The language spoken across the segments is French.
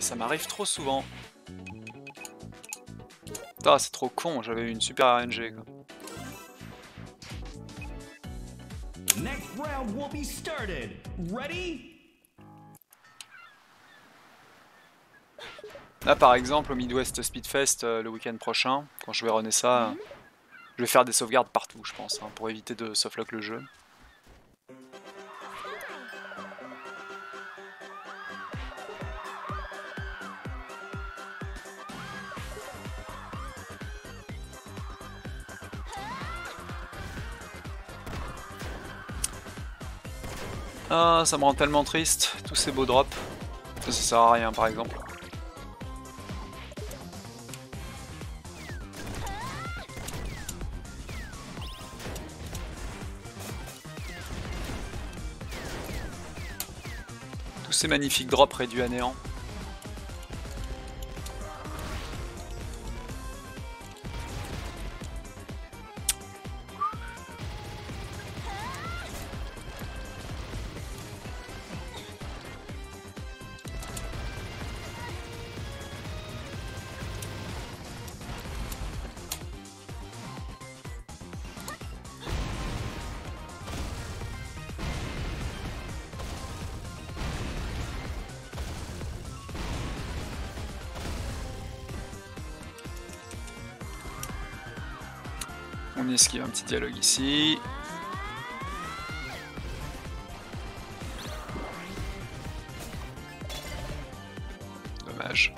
Et ça m'arrive trop souvent. Ah, c'est trop con, j'avais eu une super RNG quoi. Next round will be started. Ready? Là par exemple au Midwest Speedfest le week-end prochain, quand je vais runner ça, je vais faire des sauvegardes partout je pense, hein, pour éviter de softlock le jeu. Ah, ça me rend tellement triste, tous ces beaux drops. Ça sert à rien par exemple. Tous ces magnifiques drops réduits à néant. On esquive un petit dialogue ici. Dommage.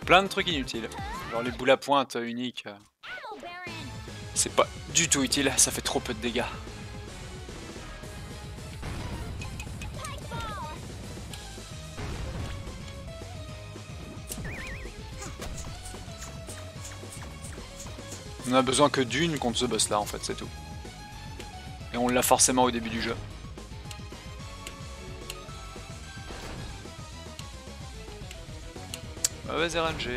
Plein de trucs inutiles. Genre les boules à pointe uniques. C'est pas du tout utile, ça fait trop peu de dégâts. On a besoin que d'une contre ce boss là en fait, c'est tout. Et on l'a forcément au début du jeu. Mauvaise RNG.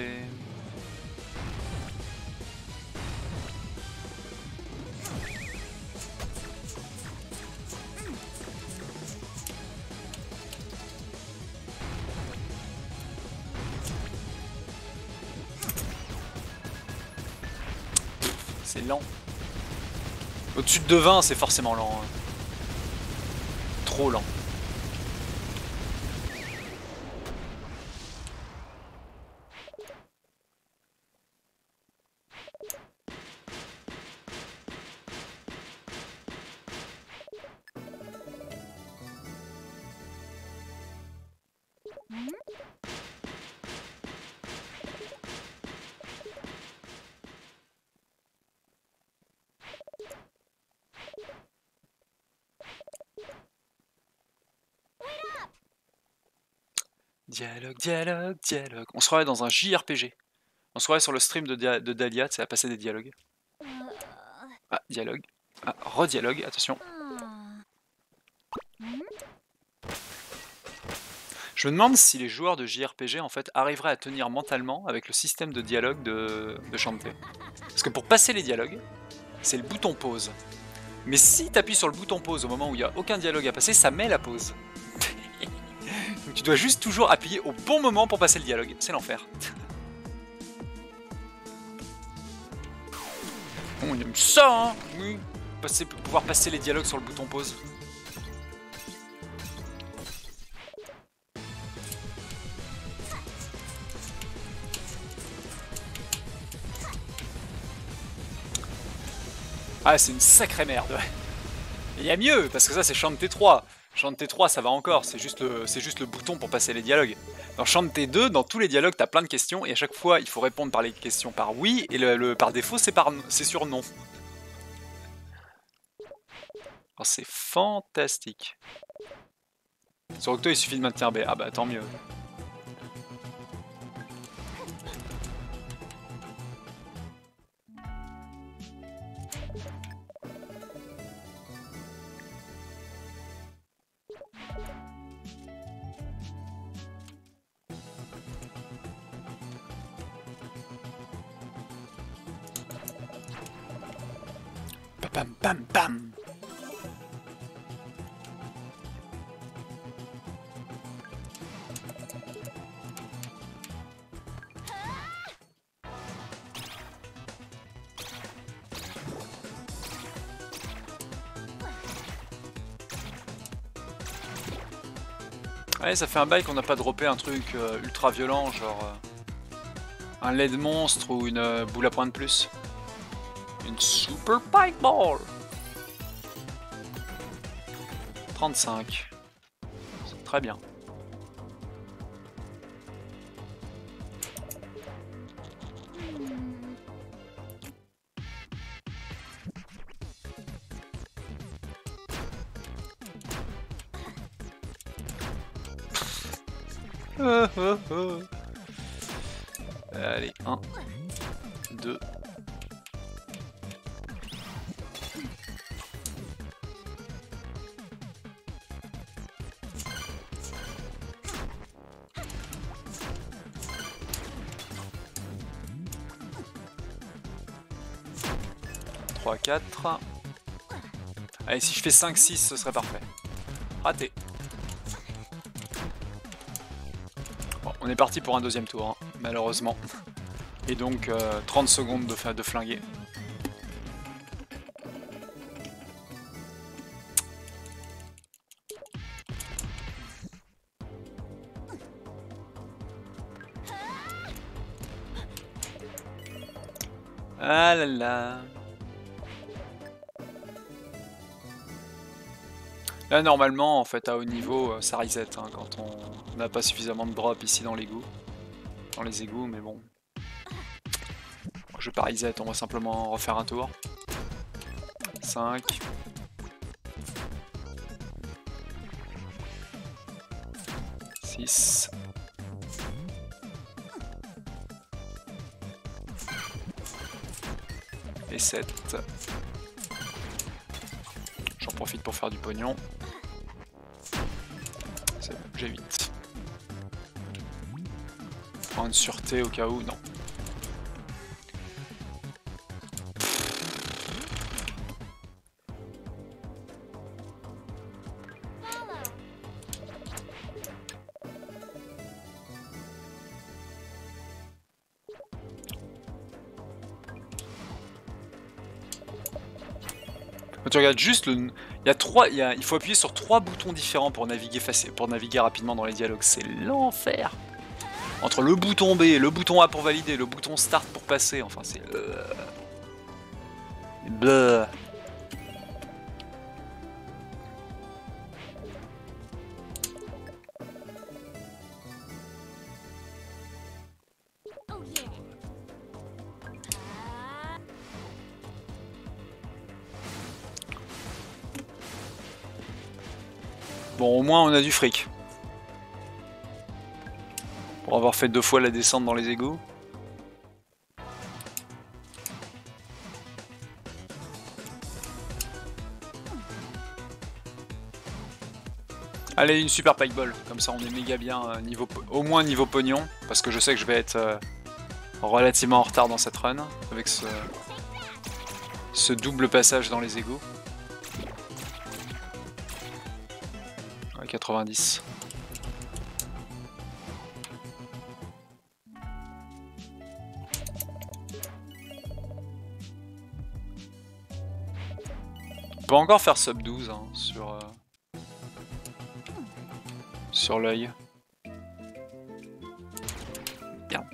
C'est lent. Au-dessus de 20, c'est forcément lent. Hein. Trop lent. Dialogue, dialogue, dialogue. On se croirait dans un JRPG. On se croirait sur le stream de Dahlia, c'est à passer des dialogues. Ah, dialogue. Ah, redialogue, attention. Je me demande si les joueurs de JRPG en fait arriveraient à tenir mentalement avec le système de dialogue de Shantae. Parce que pour passer les dialogues, c'est le bouton pause. Mais si tu appuies sur le bouton pause au moment où il n'y a aucun dialogue à passer, ça met la pause. Donc tu dois juste toujours appuyer au bon moment pour passer le dialogue. C'est l'enfer. On aime ça, hein. Oui. Pouvoir passer les dialogues sur le bouton pause. Ah, c'est une sacrée merde. Il y a mieux, parce que ça c'est Shantae 3. Shantae 3 ça va encore, c'est juste le bouton pour passer les dialogues. Dans Shantae 2, dans tous les dialogues, t'as plein de questions, et à chaque fois il faut répondre par les questions par oui, et par défaut c'est sur non. Alors c'est fantastique. Sur Octo il suffit de maintenir B, ah bah tant mieux. Bam bam bam. Ouais, ça fait un bail qu'on n'a pas droppé un truc ultra violent, genre un LED monstre ou une boule à poing de plus. Une Super Pike Ball. 35. C'est très bien. Allez, 1, 2. Trois, 4. Allez, si je fais 5, 6, ce serait parfait. Raté. Bon, on est parti pour un deuxième tour, hein, malheureusement. Et donc 30 secondes de flinguer. Ah là là. Là normalement en fait à haut niveau ça reset hein, quand on n'a pas suffisamment de drop ici dans l'égout. Dans les égouts mais bon. Je vais pas reset, on va simplement refaire un tour. 5. 6. Et 7. J'en profite pour faire du pognon. C'est bon, j'ai 8. Prendre une sûreté au cas où, non. Quand tu regardes juste le... il faut appuyer sur 3 boutons différents pour naviguer rapidement dans les dialogues. C'est l'enfer. Entre le bouton B, le bouton A pour valider, le bouton Start pour passer, enfin c'est... Bleh. Bon, au moins on a du fric. Pour avoir fait 2 fois la descente dans les égouts. Allez, une super pike-ball, comme ça on est méga bien, au moins niveau pognon, parce que je sais que je vais être relativement en retard dans cette run, avec ce double passage dans les égouts. Ouais, 90. On peut encore faire sub 12 hein, sur l'œil. Bien.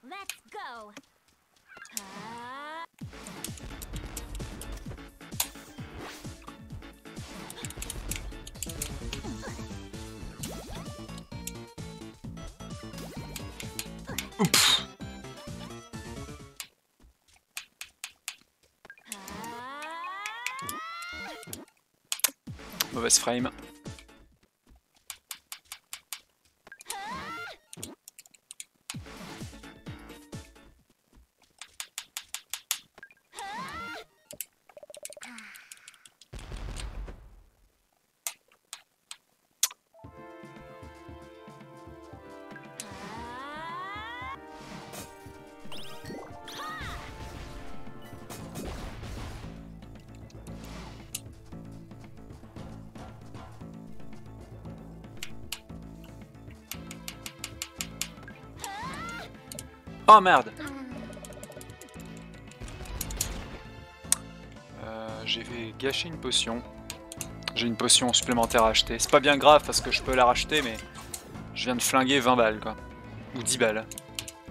Let's go. Oups. Mauvaise frame. Oh merde. J'ai gâché une potion. J'ai une potion supplémentaire à acheter. C'est pas bien grave parce que je peux la racheter, mais je viens de flinguer 20 balles quoi. Ou 10 balles.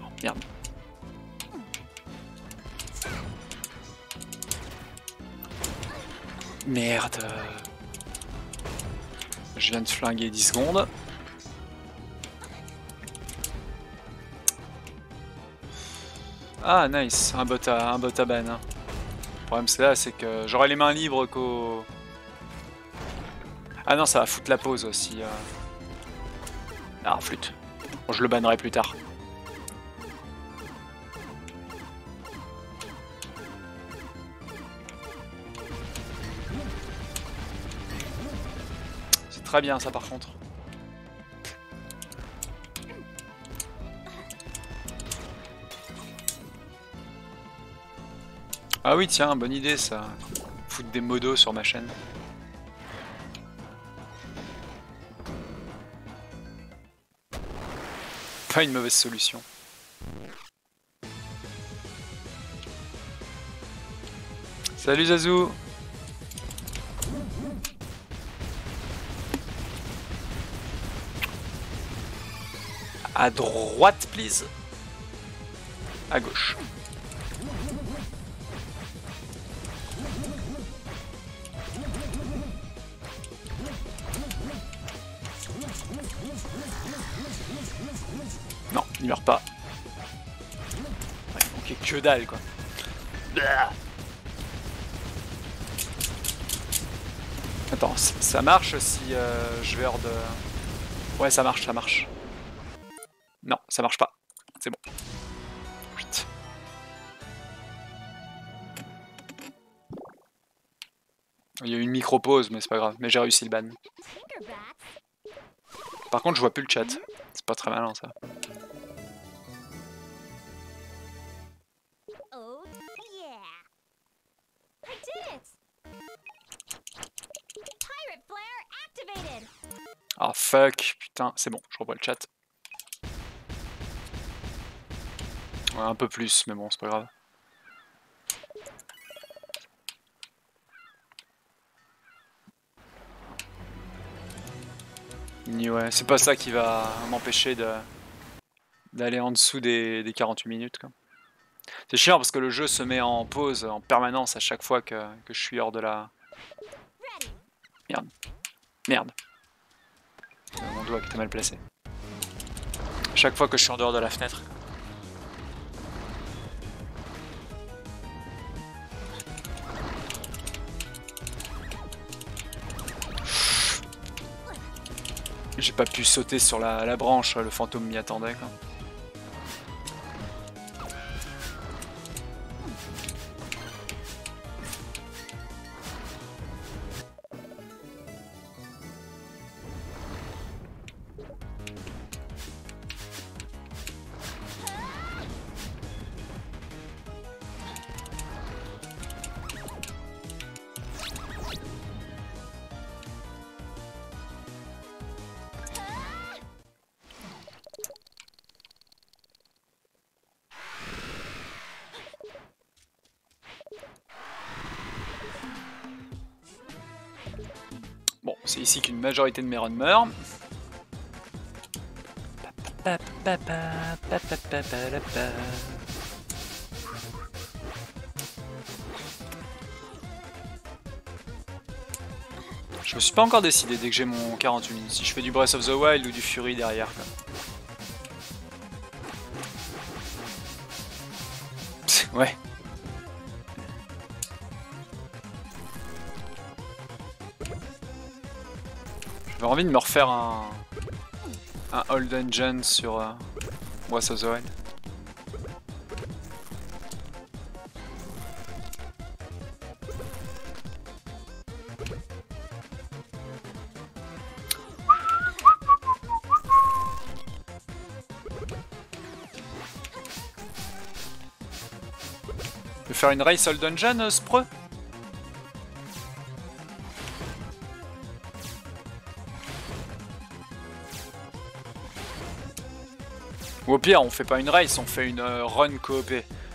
Oh, merde. Merde. Je viens de flinguer 10 secondes. Ah nice, un bot à ban. Hein. Le problème c'est là, c'est que j'aurai les mains libres qu'au... Ah non, ça va foutre la pause aussi. Ah, flûte. Bon, je le bannerai plus tard. C'est très bien ça par contre. Ah oui, tiens, bonne idée ça. Foutre des modos sur ma chaîne. Pas une mauvaise solution. Salut Zazou. À droite, please. À gauche. Non, il meurt pas. Ouais, il manquait que dalle quoi. Attends, ça marche si je vais hors de... Ouais, ça marche, ça marche. Non, ça marche pas. C'est bon. Putain. Il y a eu une micro-pause, mais c'est pas grave. Mais j'ai réussi le ban. Par contre, je vois plus le chat. C'est pas très malin, ça. Ah fuck, putain, c'est bon, je revois le chat. Ouais, un peu plus, mais bon, c'est pas grave. Ouais, c'est pas ça qui va m'empêcher d'aller en dessous des 48 minutes. C'est chiant parce que le jeu se met en pause en permanence à chaque fois que je suis hors de la... Merde. Merde. Mon doigt qui était mal placé. À chaque fois que je suis en dehors de la fenêtre. J'ai pas pu sauter sur la branche, le fantôme m'y attendait quoi. Bon, c'est ici qu'une majorité de mes runs meurent. Je me suis pas encore décidé dès que j'ai mon 48 minutes, si je fais du Breath of the Wild ou du Fury derrière. Ouais. J'ai envie de me refaire un Old Dungeon sur Breath of the Wild. Tu veux faire une race Old Dungeon, Spreux? Ou au pire, on fait pas une race, on fait une run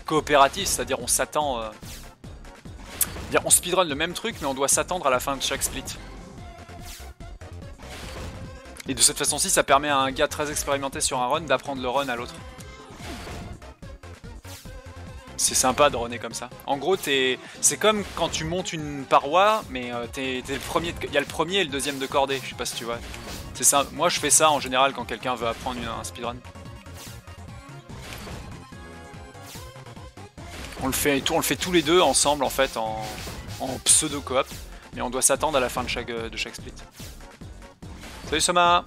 coopérative, c'est-à-dire on s'attend... on speedrun le même truc, mais on doit s'attendre à la fin de chaque split. Et de cette façon-ci, ça permet à un gars très expérimenté sur un run d'apprendre le run à l'autre. C'est sympa de runner comme ça. En gros, c'est comme quand tu montes une paroi, mais t'es le premier. Il y a le premier et le deuxième de cordée. Je sais pas si tu vois. C'est ça. Moi, je fais ça en général quand quelqu'un veut apprendre un speedrun. On le fait tous les deux ensemble en fait en pseudo coop, mais on doit s'attendre à la fin de chaque split. Salut Soma.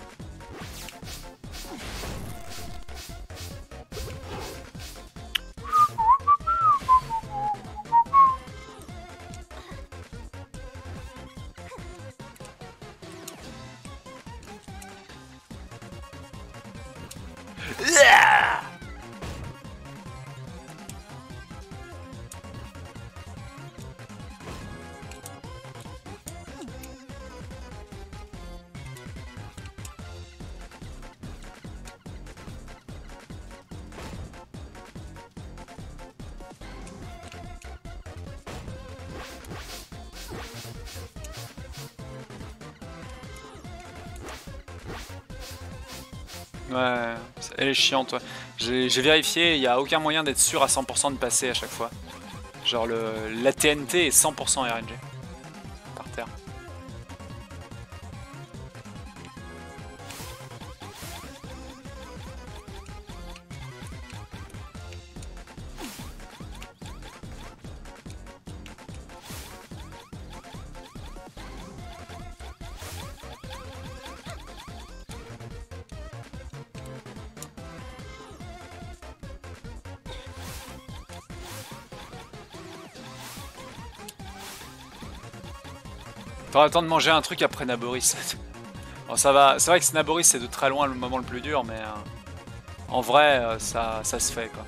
Ouais, elle est chiante. Ouais. J'ai vérifié, il n'y a aucun moyen d'être sûr à 100% de passer à chaque fois. Genre la TNT est 100% RNG. Par terre. T'auras le temps de manger un truc après Naboris. Bon, ça va, c'est vrai que Naboris c'est de très loin le moment le plus dur, mais en vrai ça se fait quoi.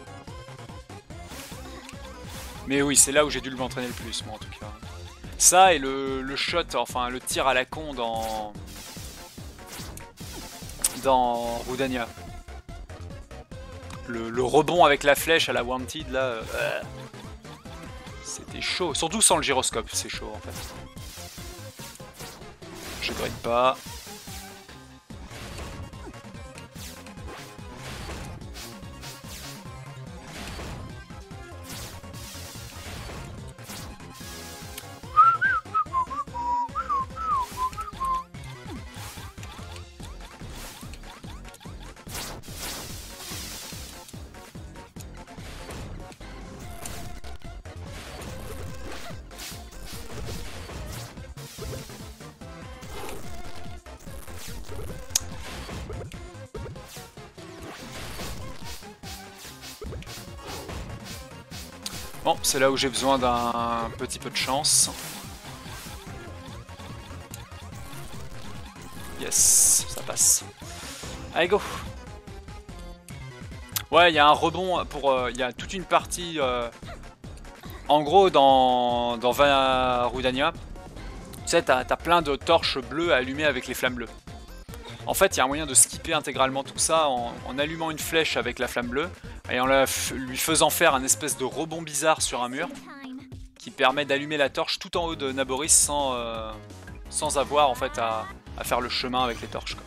Mais oui, c'est là où j'ai dû m'entraîner le plus, moi en tout cas. Ça et le shot, enfin le tir à la con dans Rudania. Le rebond avec la flèche à la Wanted là, c'était chaud. Surtout sans le gyroscope, c'est chaud en fait. Je grille pas. Bon, c'est là où j'ai besoin d'un petit peu de chance. Yes, ça passe. Allez, go. Ouais, il y a un rebond pour... il y a toute une partie... en gros, dans Rudania, tu sais, t'as plein de torches bleues allumées avec les flammes bleues. En fait, il y a un moyen de skipper intégralement tout ça en allumant une flèche avec la flamme bleue et en lui faisant faire un espèce de rebond bizarre sur un mur qui permet d'allumer la torche tout en haut de Naboris sans avoir en fait à faire le chemin avec les torches, quoi.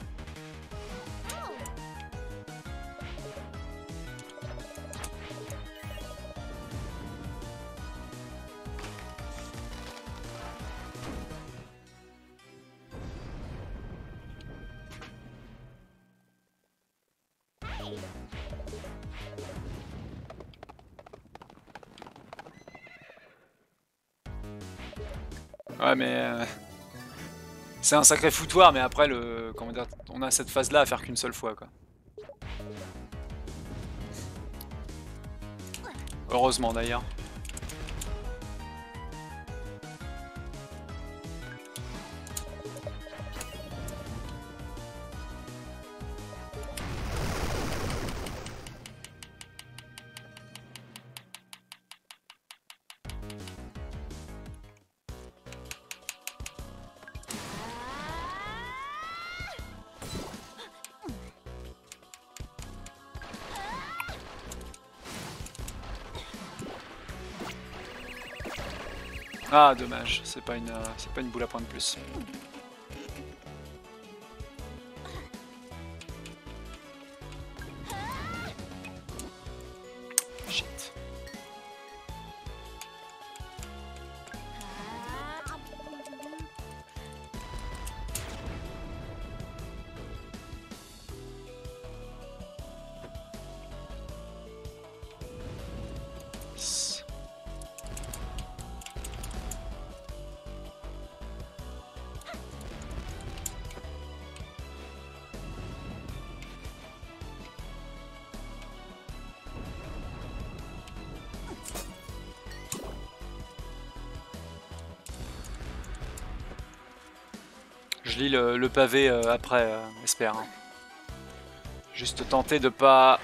Ouais, mais c'est un sacré foutoir, mais après comment dire, on a cette phase là à faire qu'une seule fois, quoi. Heureusement d'ailleurs. Ah dommage, c'est pas une boule à point de plus. Shit. Je lis le pavé après, espère. Hein. Juste tenter de pas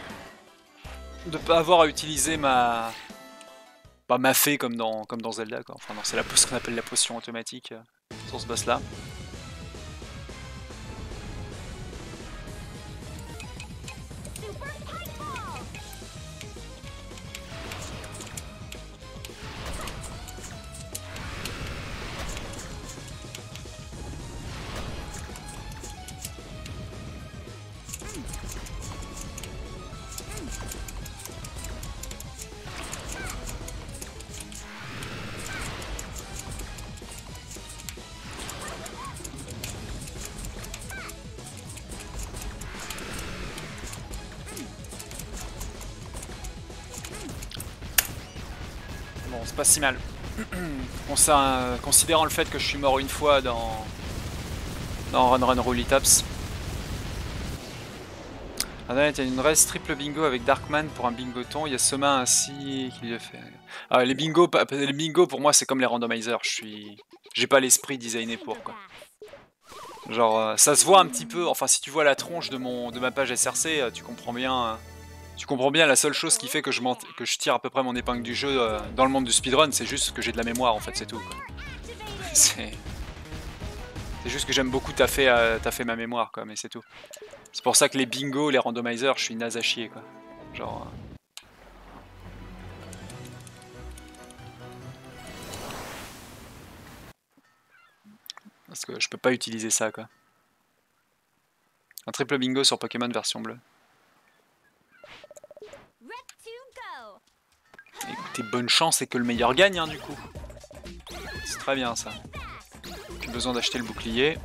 avoir à utiliser ma fée comme dans Zelda quoi. Enfin non, c'est ce qu'on appelle la potion automatique sur ce boss là. Bon, c'est pas si mal. Considérant le fait que je suis mort une fois dans Run Run Rolly Taps. Ah il y a une race triple bingo avec Darkman pour un bingoton. Il y a Soma ainsi qui le fait. Ah, les bingos pour moi c'est comme les randomizers. J'ai pas l'esprit designé pour quoi. Genre ça se voit un petit peu. Enfin si tu vois la tronche de ma page SRC, tu comprends bien. Tu comprends bien, la seule chose qui fait que je tire à peu près mon épingle du jeu dans le monde du speedrun, c'est juste que j'ai de la mémoire en fait, c'est tout. C'est juste que j'aime beaucoup taffer ma mémoire quoi, mais c'est tout. C'est pour ça que les bingos, les randomizers, je suis naze à chier quoi. Genre... Parce que je peux pas utiliser ça quoi. Un triple bingo sur Pokémon version bleue. Écoutez, bonne chance et que le meilleur gagne hein, du coup. C'est très bien ça. J'ai besoin d'acheter le bouclier.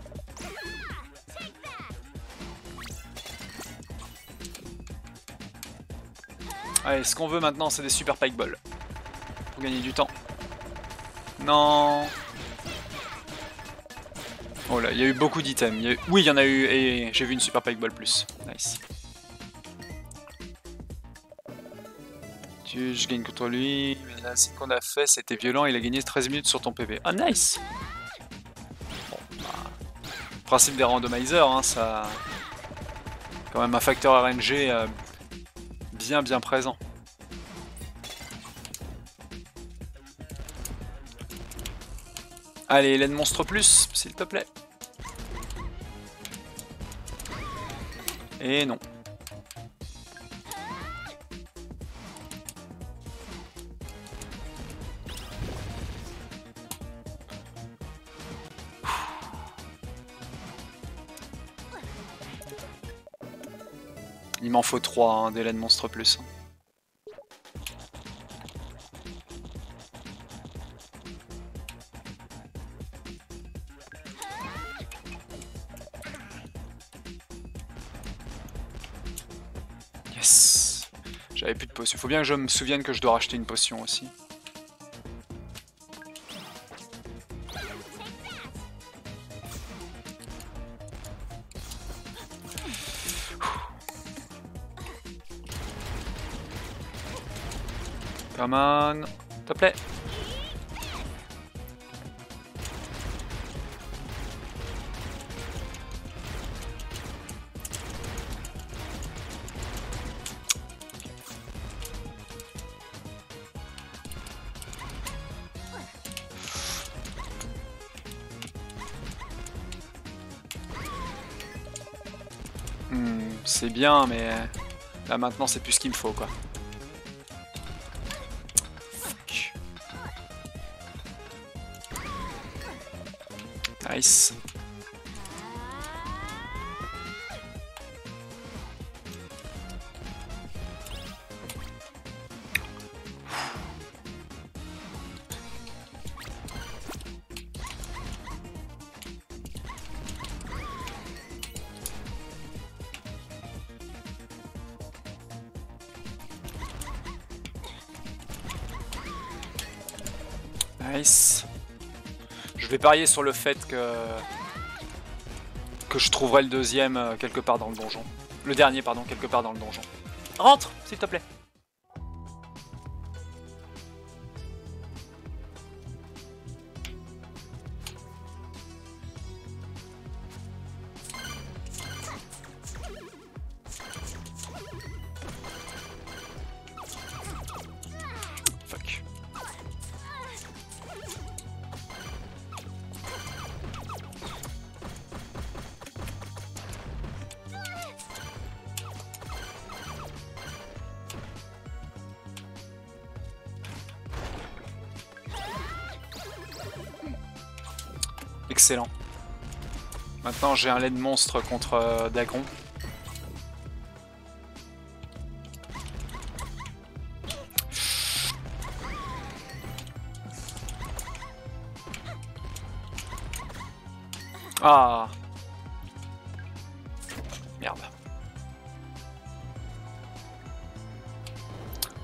Allez, ce qu'on veut maintenant c'est des super pike balls. Pour gagner du temps. Non. Oh là, il y a eu beaucoup d'items. Oui, il y en a eu et j'ai vu une super pike ball plus. Nice. Je gagne contre lui, mais là, ce qu'on a fait, c'était violent, il a gagné 13 minutes sur ton PV. Ah, nice! Bon, bah, principe des randomizers, hein, ça... Quand même un facteur RNG bien présent. Allez, laine monstre plus, s'il te plaît. Et non. Il m'en faut 3 hein, des laines monstre plus. Yes. J'avais plus de potion. Faut bien que je me souvienne que je dois racheter une potion aussi. Come on, s'il te plaît. C'est bien, mais là maintenant c'est plus ce qu'il me faut quoi. Nice. Nice. Je vais parier sur le fait que je trouverai le deuxième quelque part dans le donjon. Le dernier, pardon, quelque part dans le donjon. Rentre, s'il te plaît. Fuck. Excellent. Maintenant j'ai un lait de monstre contre Dagron. Ah. Merde.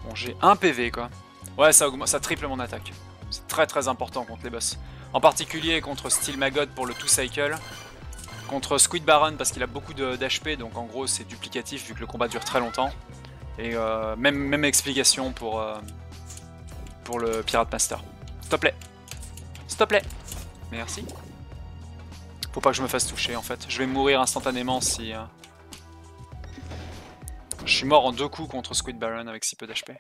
Bon, j'ai un PV quoi. Ouais, ça triple mon attaque. C'est très important contre les boss. En particulier contre Steel Maggot pour le 2-cycle. Contre Squid Baron parce qu'il a beaucoup d'HP, donc en gros c'est duplicatif vu que le combat dure très longtemps. Et même explication pour le Pirate Master. S'il te plaît. S'il te plaît. Merci. Faut pas que je me fasse toucher en fait. Je vais mourir instantanément si... Je suis mort en 2 coups contre Squid Baron avec si peu d'HP.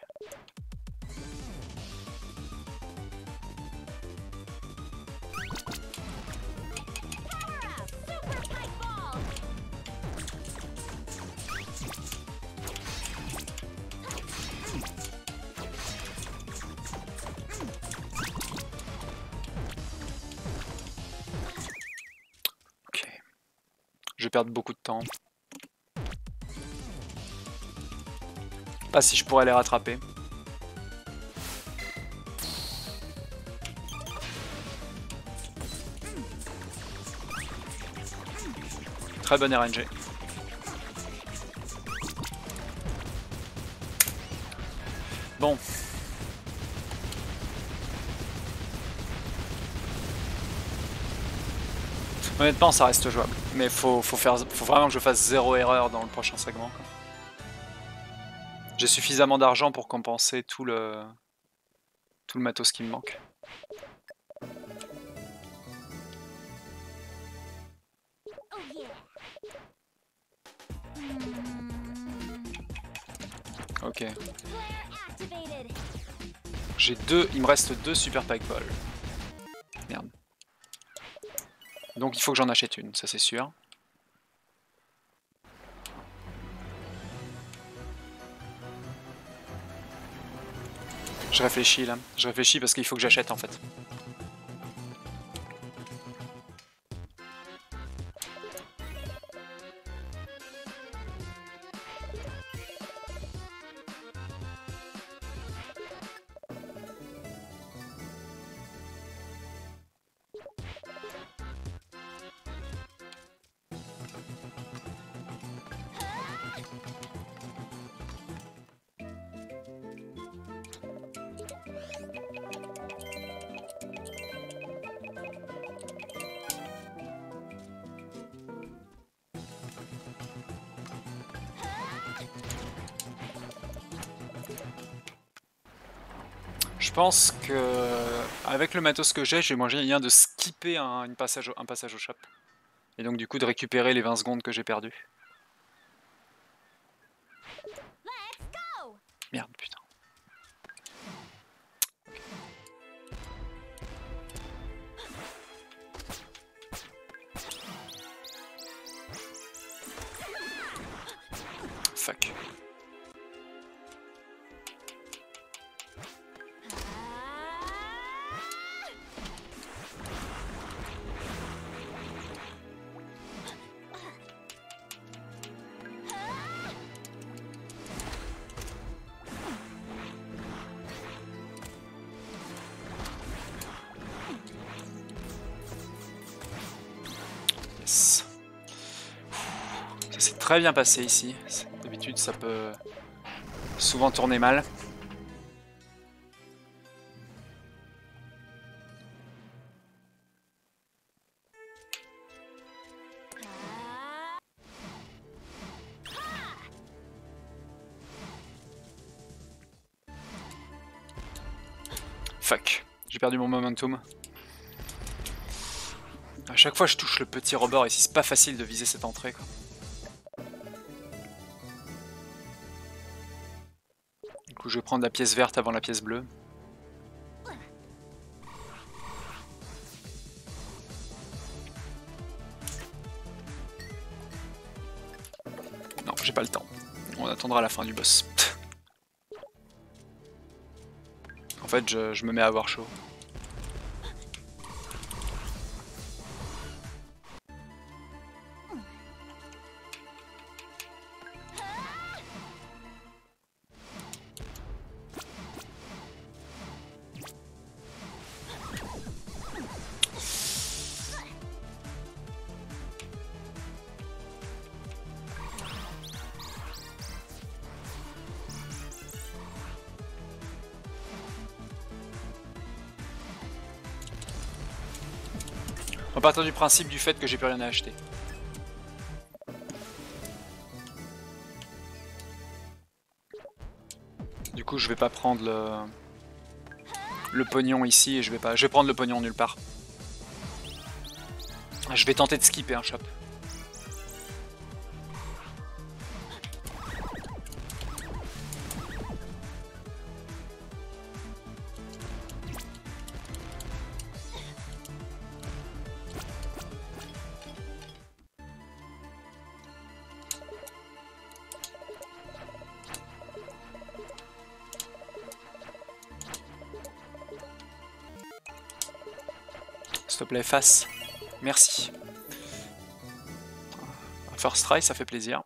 Je vais perdre beaucoup de temps. Pas si je pourrais les rattraper. Très bonne RNG. Bon. Honnêtement, ça reste jouable. Mais faut vraiment que je fasse 0 erreur dans le prochain segment. J'ai suffisamment d'argent pour compenser tout le matos qui me manque. Ok. Il me reste 2 super Pike-Balls. Merde. Donc il faut que j'en achète une, ça c'est sûr. Je réfléchis là, je réfléchis parce qu'il faut que j'achète en fait. Je pense que avec le matos que j'ai moyen de skipper un passage au shop. Et donc du coup de récupérer les 20 secondes que j'ai perdues. Merde, putain. Fuck. Nice. Ça s'est très bien passé ici. D'habitude, ça peut souvent tourner mal. Fuck, j'ai perdu mon momentum. À chaque fois je touche le petit rebord ici, c'est pas facile de viser cette entrée quoi. Du coup je vais prendre la pièce verte avant la pièce bleue. Non, j'ai pas le temps. On attendra la fin du boss. En fait je me mets à avoir chaud. On va partir du principe du fait que j'ai plus rien à acheter. Du coup je vais pas prendre le pognon ici et je vais prendre le pognon nulle part. Je vais tenter de skipper un shop. S'il te plaît, face. Merci. Un first try, ça fait plaisir.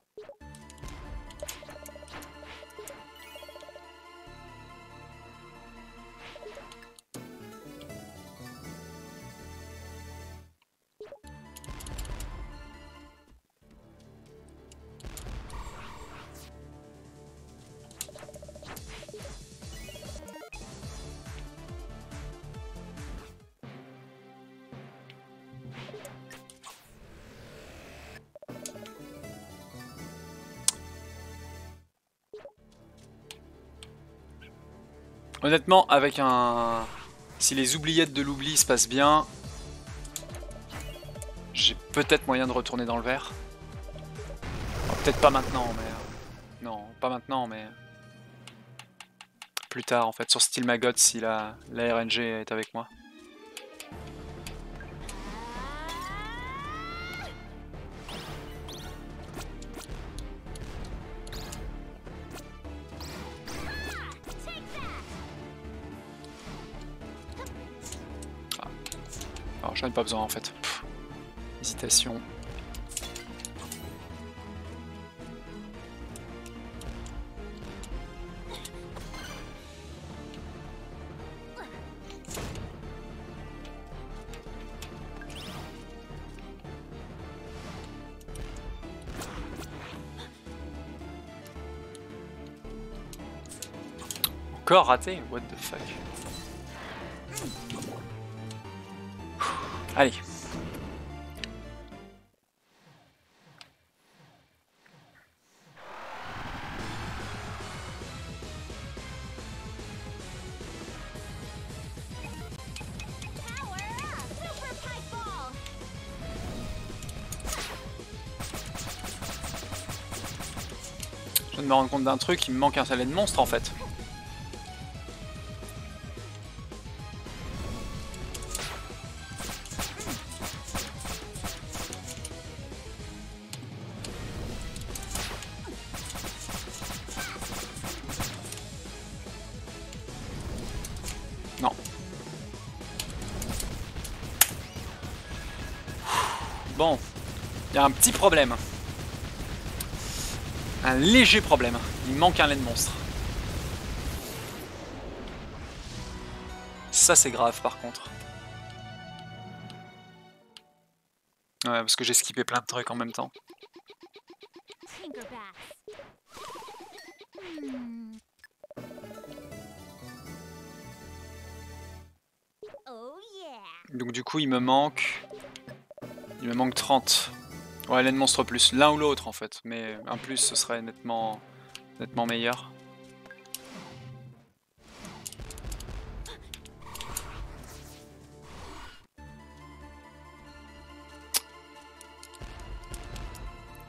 Honnêtement, avec un... Si les oubliettes de l'oubli se passent bien, j'ai peut-être moyen de retourner dans le vert. Peut-être pas maintenant, mais... Non, pas maintenant, mais... Plus tard, en fait, sur Steel Maggot, si la RNG est avec moi. Alors j'en ai pas besoin en fait. Pff, hésitation. Encore raté? What the fuck? Allez. Je viens de me rendre compte d'un truc, il me manque un salé de monstre en fait. Non. Bon, il y a un petit problème. Un léger problème. Il manque un lait de monstre. Ça c'est grave par contre. Ouais, parce que j'ai skippé plein de trucs en même temps. Tinkerbass. Hmm. Oh yeah. Donc du coup, il me manque 30. Ouais, laine monstre plus. L'un ou l'autre, en fait. Mais un plus, ce serait nettement meilleur.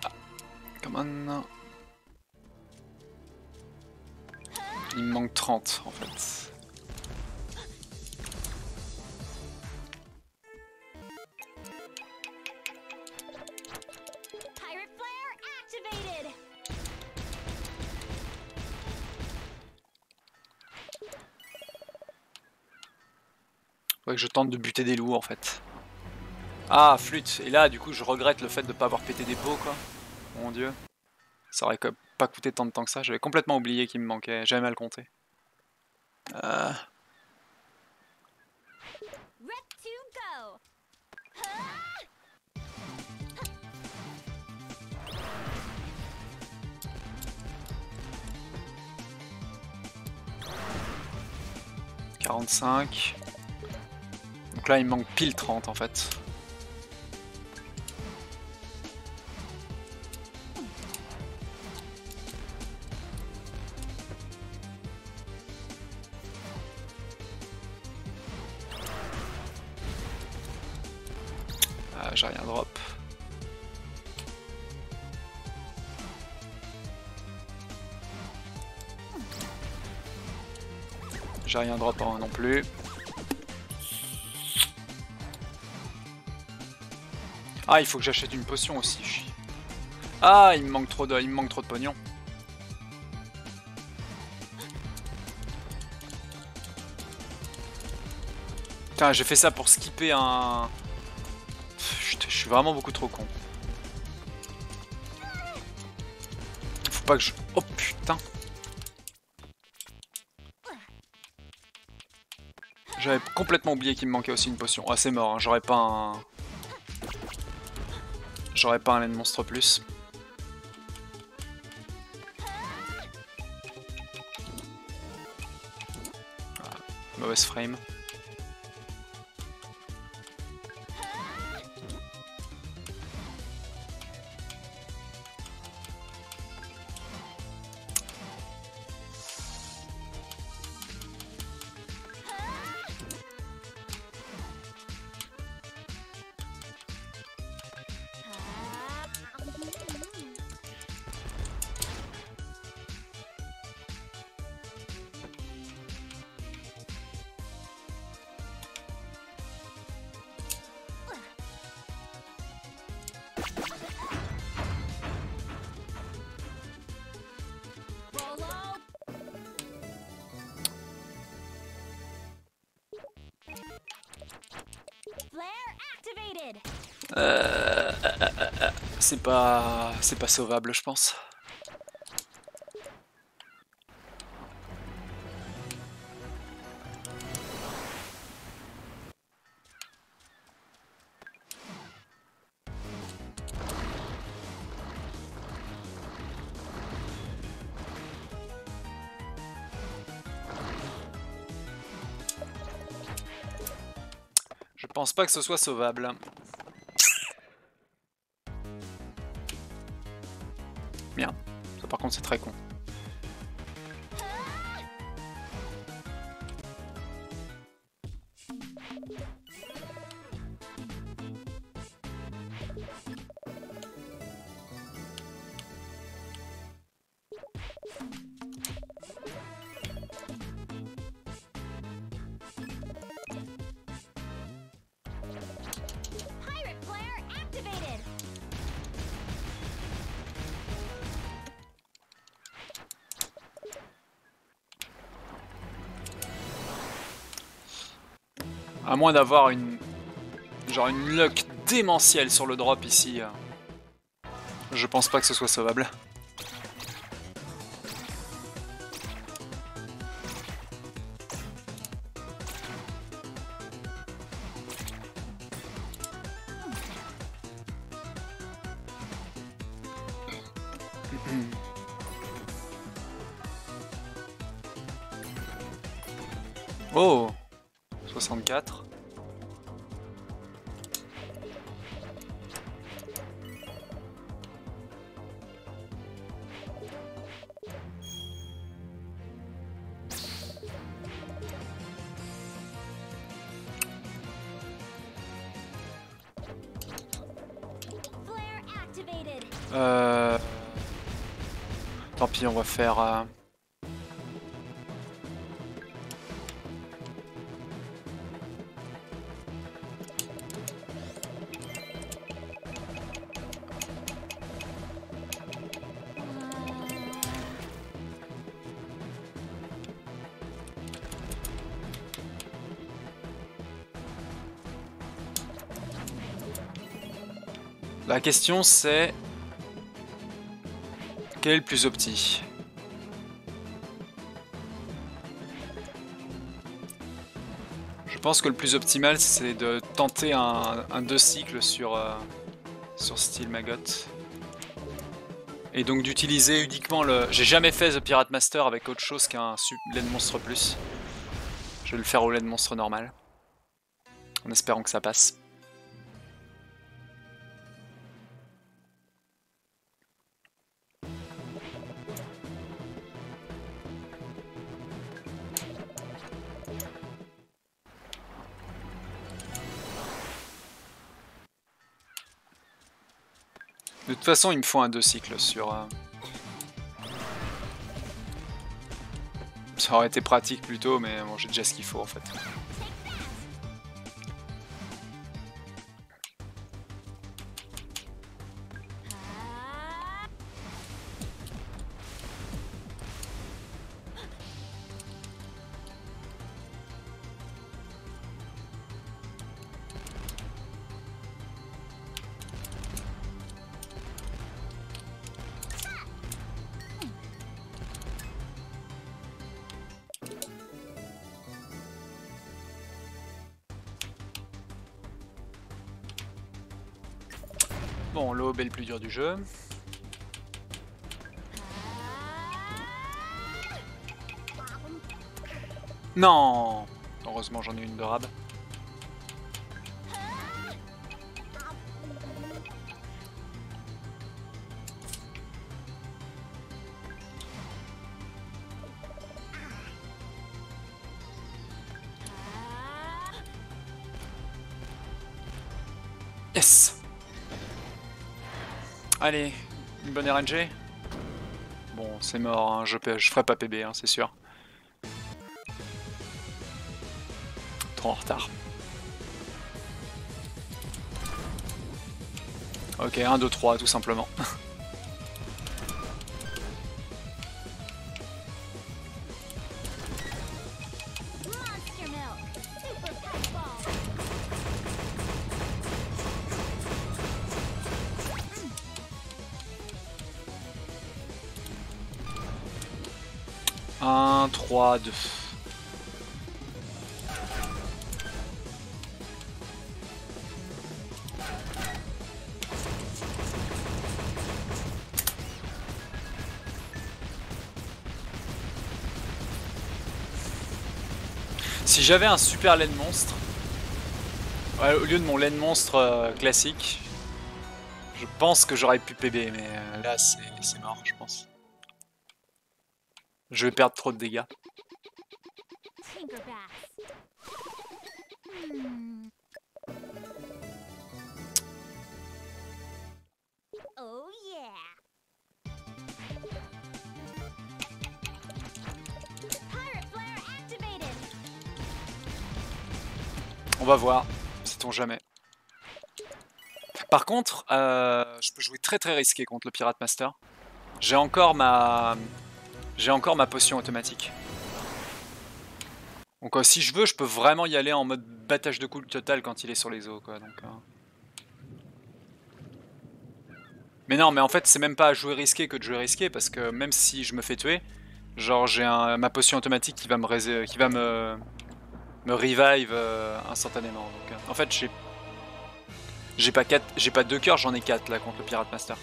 Ah, come on. Il me manque 30, en fait. Pirate Flare activated. Faudrait que je tente de buter des loups, en fait. Ah, flûte. Et là, du coup, je regrette le fait de pas avoir pété des pots, quoi. Mon dieu. Ça aurait pas coûté tant de temps que ça. J'avais complètement oublié qu'il me manquait. J'avais mal compté. Rep to go. 45. Donc là, il me manque pile 30 en fait. Ah, j'ai rien drop. J'ai rien drop non plus. Ah, il faut que j'achète une potion aussi. Ah, il me manque trop de pognon. Putain, j'ai fait ça pour skipper un... Je suis vraiment beaucoup trop con. Faut pas que je... Oh putain. J'avais complètement oublié qu'il me manquait aussi une potion. Ah, c'est mort, hein. J'aurais pas un laine monstre plus. Ah, mauvaise frame. C'est pas sauvable, je pense. Je pense pas que ce soit sauvable. Bien. Ça par contre c'est très con. Pirate Flare activated. À moins d'avoir une luck démentielle sur le drop ici. Je pense pas que ce soit sauvable. Oh, 64. Flare activated. Tant pis, on va faire... La question c'est... Quel est le plus opti? Je pense que le plus optimal c'est de tenter un 2 cycles sur Steel Maggot. Et donc d'utiliser uniquement le... J'ai jamais fait The Pirate Master avec autre chose qu'un LED Monstre Plus. Je vais le faire au LED Monstre normal. En espérant que ça passe. De toute façon, il me faut un 2 cycles sur... Ça aurait été pratique plus tôt, mais bon, j'ai déjà ce qu'il faut en fait. Bon, l'aube est le plus dur du jeu. Non! Heureusement j'en ai une de rab. Yes! Allez, une bonne RNG. Bon, c'est mort, hein. Je ferai pas PB, hein, c'est sûr. Trop en retard. Ok, 1, 2, 3, tout simplement. Monster Milk. Super Punch Ball. Un, 3, 2. Si j'avais un super laine monstre, ouais, au lieu de mon laine monstre classique, je pense que j'aurais pu PB, mais là c'est mort, je pense. Je vais perdre trop de dégâts. Tinkerbass. Oh yeah. Pirate Flare activated. On va voir, sait-on jamais. Par contre, je peux jouer très risqué contre le Pirate Master. J'ai encore ma potion automatique. Donc si je veux, je peux vraiment y aller en mode battage de coups total quand il est sur les os, quoi. Donc, Mais non, mais en fait, c'est même pas à jouer risqué que de jouer risqué, parce que même si je me fais tuer, genre j'ai ma potion automatique qui va me revive instantanément. Donc, en fait, j'ai pas 2 cœurs, j'en ai 4 là contre le Pirate Master.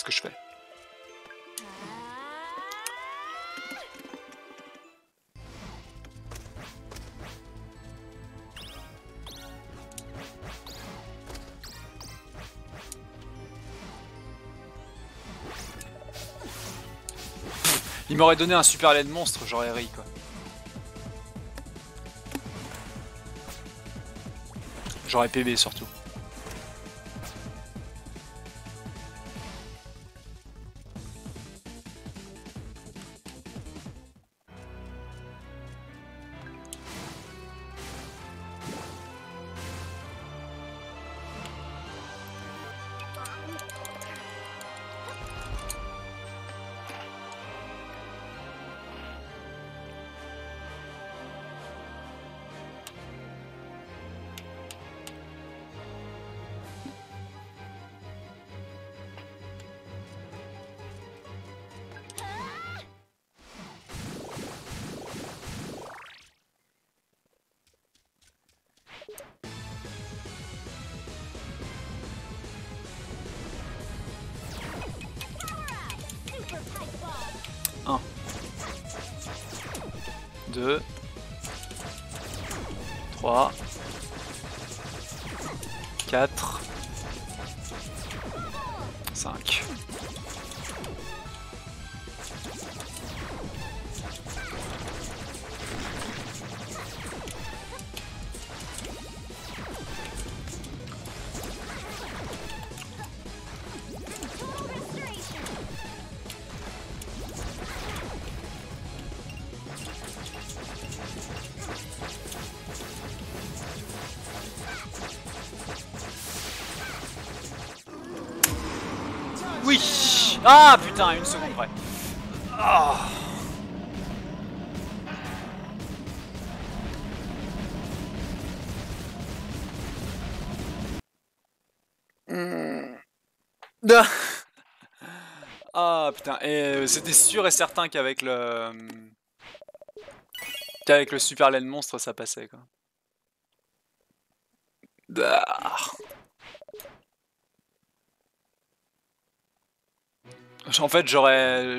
que je fais. Il m'aurait donné un super lait de monstre, j'aurais ri quoi. J'aurais PB surtout. Super Pike Ball. 1, 2, 3, 4, 5. Total Restoration. Oui. Ah putain, une seconde près. Ah. Ah. Ah putain, et c'était sûr et certain qu'avec le super laine monstre ça passait quoi. Ah. En fait j'aurais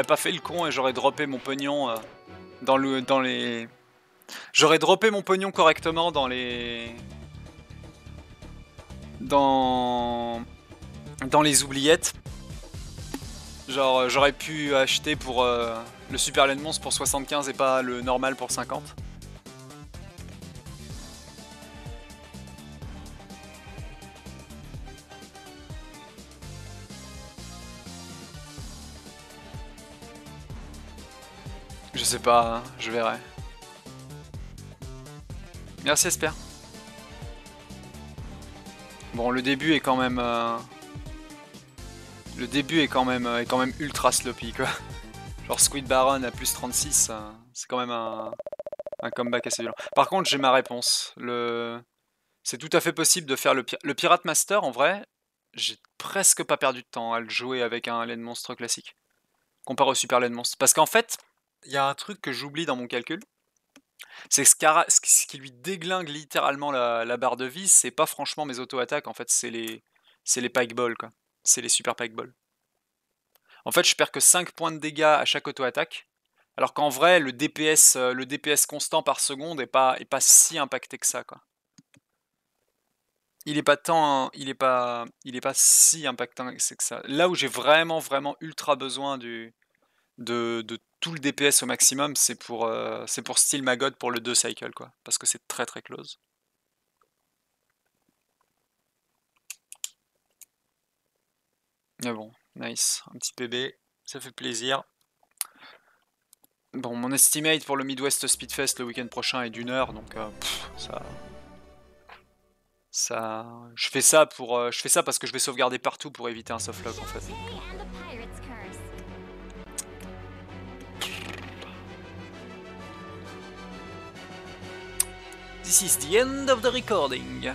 pas fait le con et j'aurais droppé mon pognon dans les. J'aurais droppé mon pognon correctement dans les. Dans les oubliettes. Genre j'aurais pu acheter pour le super laine monstre pour 75 et pas le normal pour 50. Je sais pas, hein, je verrai. Merci Esper. Bon, le début est quand même ultra sloppy quoi. Genre Squid Baron à plus 36, c'est quand même un comeback assez violent. Par contre, j'ai ma réponse. C'est tout à fait possible de faire le Pirate Master en vrai. J'ai presque pas perdu de temps à le jouer avec un laine monstre classique comparé au super laine monstre. Parce qu'en fait, il y a un truc que j'oublie dans mon calcul. C'est ce qui lui déglingue littéralement la barre de vie, c'est pas franchement mes auto-attaques, en fait, c'est les Pike Balls, quoi. C'est les super Pike Balls. En fait, je perds que 5 points de dégâts à chaque auto-attaque, alors qu'en vrai, le DPS constant par seconde est pas si impacté que ça, quoi. Il est pas si impactant que ça. Là où j'ai vraiment ultra besoin de tout le DPS au maximum, c'est pour Steel Maggot pour le 2 cycle quoi, parce que c'est très close. Mais bon, nice, un petit PB, ça fait plaisir. Bon, mon estimate pour le Midwest Speedfest le week-end prochain est d'1 heure, donc je fais ça parce que je vais sauvegarder partout pour éviter un softlock en fait. And the Pirate's Curse. This is the end of the recording.